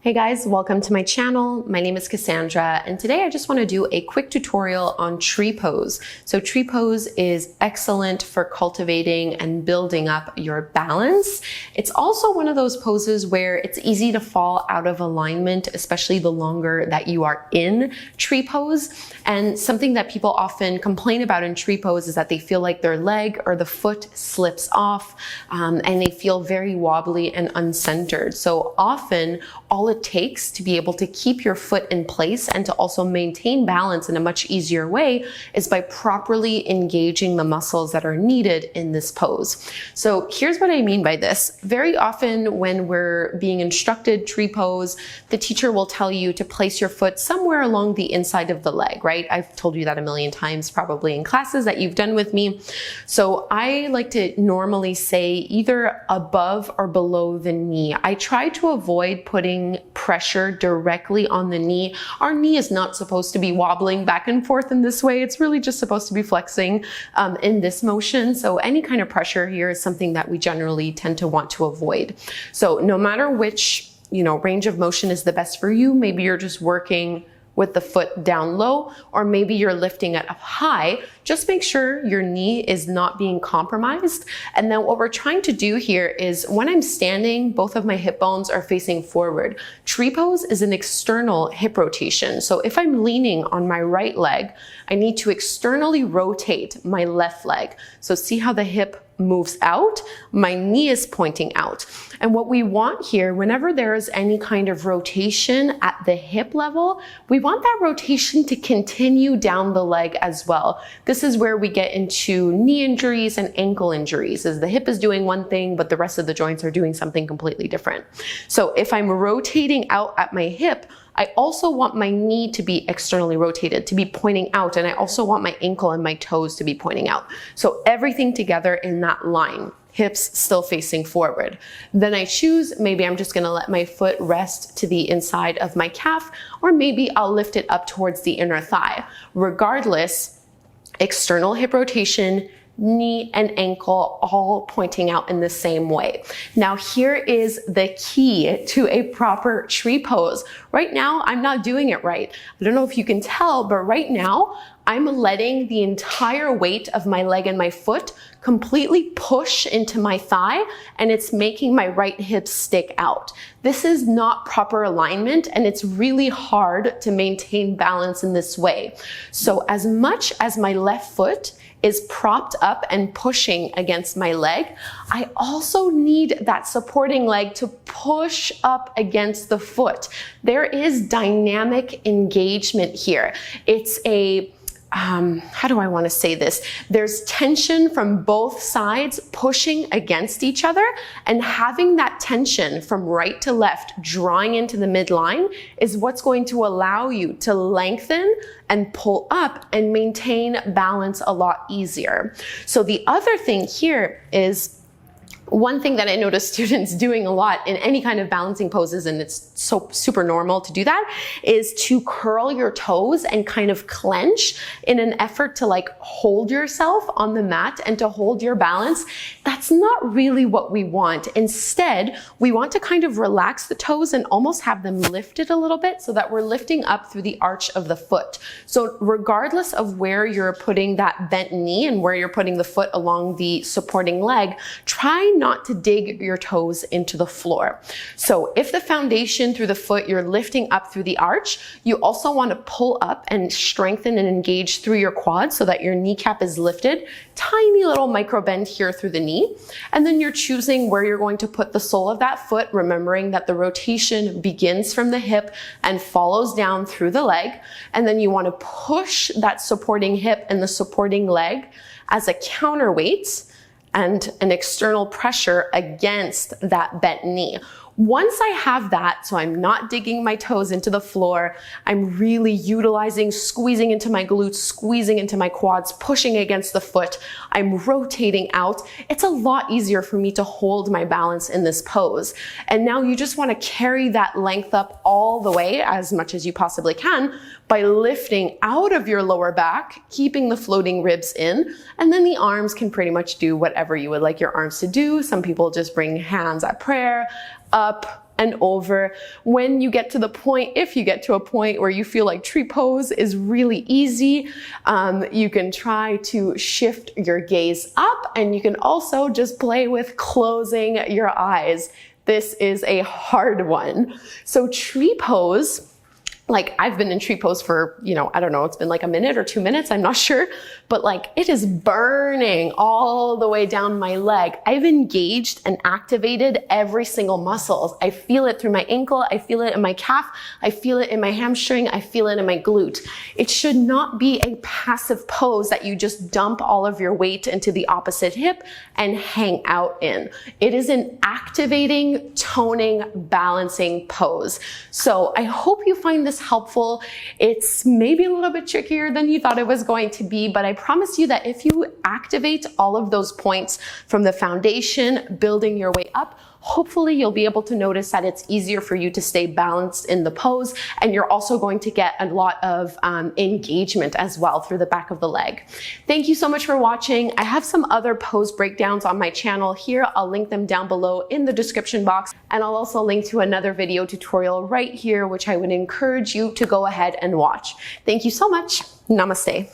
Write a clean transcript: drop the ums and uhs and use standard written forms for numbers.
Hey guys, welcome to my channel. My name is Kassandra, and today I just want to do a quick tutorial on tree pose. So tree pose is excellent for cultivating and building up your balance. It's also one of those poses where it's easy to fall out of alignment, especially the longer that you are in tree pose. And something that people often complain about in tree pose is that they feel like their leg or the foot slips off, and they feel very wobbly and uncentered. So often, all it takes to be able to keep your foot in place and to also maintain balance in a much easier way is by properly engaging the muscles that are needed in this pose. So here's what I mean by this. Very often when we're being instructed tree pose, the teacher will tell you to place your foot somewhere along the inside of the leg, right? I've told you that a million times probably in classes that you've done with me. So I like to normally say either above or below the knee. I try to avoid putting pressure directly on the knee. Our knee is not supposed to be wobbling back and forth in this way. It's really just supposed to be flexing in this motion. So any kind of pressure here is something that we generally tend to want to avoid. So no matter which, range of motion is the best for you, maybe you're just working with the foot down low, or maybe you're lifting it up high, just make sure your knee is not being compromised. And then what we're trying to do here is when I'm standing, both of my hip bones are facing forward. Tree pose is an external hip rotation. So if I'm leaning on my right leg, I need to externally rotate my left leg. So see how the hip moves out, my knee is pointing out. And what we want here, whenever there is any kind of rotation at the hip level, we want that rotation to continue down the leg as well. This is where we get into knee injuries and ankle injuries, as the hip is doing one thing, but the rest of the joints are doing something completely different. So if I'm rotating out at my hip, I also want my knee to be externally rotated, to be pointing out, and I also want my ankle and my toes to be pointing out. So everything together in that line, hips still facing forward. Then I choose, maybe I'm just gonna let my foot rest to the inside of my calf, or maybe I'll lift it up towards the inner thigh. Regardless, external hip rotation, knee and ankle all pointing out in the same way. Now here is the key to a proper tree pose. Right now, I'm not doing it right. I don't know if you can tell, but right now, I'm letting the entire weight of my leg and my foot completely push into my thigh, and it's making my right hip stick out. This is not proper alignment, and it's really hard to maintain balance in this way. So as much as my left foot is propped up and pushing against my leg, I also need that supporting leg to push up against the foot. There is dynamic engagement here. It's a how do I want to say this? There's tension from both sides pushing against each other, and having that tension from right to left drawing into the midline is what's going to allow you to lengthen and pull up and maintain balance a lot easier. So the other thing here is, one thing that I notice students doing a lot in any kind of balancing poses, and it's so super normal to do that, is to curl your toes and kind of clench in an effort to hold yourself on the mat and to hold your balance. That's not really what we want. Instead, we want to kind of relax the toes and almost have them lifted a little bit so that we're lifting up through the arch of the foot. So regardless of where you're putting that bent knee and where you're putting the foot along the supporting leg, try not to dig your toes into the floor. So if the foundation through the foot, you're lifting up through the arch, you also want to pull up and strengthen and engage through your quads so that your kneecap is lifted. Tiny little micro bend here through the knee. And then you're choosing where you're going to put the sole of that foot, remembering that the rotation begins from the hip and follows down through the leg. And then you want to push that supporting hip and the supporting leg as a counterweight and an external pressure against that bent knee. Once I have that, so I'm not digging my toes into the floor, I'm really utilizing, squeezing into my glutes, squeezing into my quads, pushing against the foot, I'm rotating out, it's a lot easier for me to hold my balance in this pose. And now you just want to carry that length up all the way as much as you possibly can by lifting out of your lower back, keeping the floating ribs in, and then the arms can pretty much do whatever you would like your arms to do. Some people just bring hands at prayer, up and over. When you get to the point, if you get to a point where you feel like tree pose is really easy, you can try to shift your gaze up, and you can also just play with closing your eyes. This is a hard one. So tree pose, like I've been in tree pose for, I don't know, it's been like a minute or 2 minutes, I'm not sure, but like it is burning all the way down my leg. I've engaged and activated every single muscle. I feel it through my ankle, I feel it in my calf, I feel it in my hamstring, I feel it in my glute. It should not be a passive pose that you just dump all of your weight into the opposite hip and hang out in. It is an activating, toning, balancing pose. So I hope you find this helpful. It's maybe a little bit trickier than you thought it was going to be, but I promise you that if you activate all of those points from the foundation, building your way up, hopefully you'll be able to notice that it's easier for you to stay balanced in the pose, and you're also going to get a lot of engagement as well through the back of the leg. Thank you so much for watching. I have some other pose breakdowns on my channel here. I'll link them down below in the description box, and I'll also link to another video tutorial right here, which I would encourage you to go ahead and watch. Thank you so much. Namaste.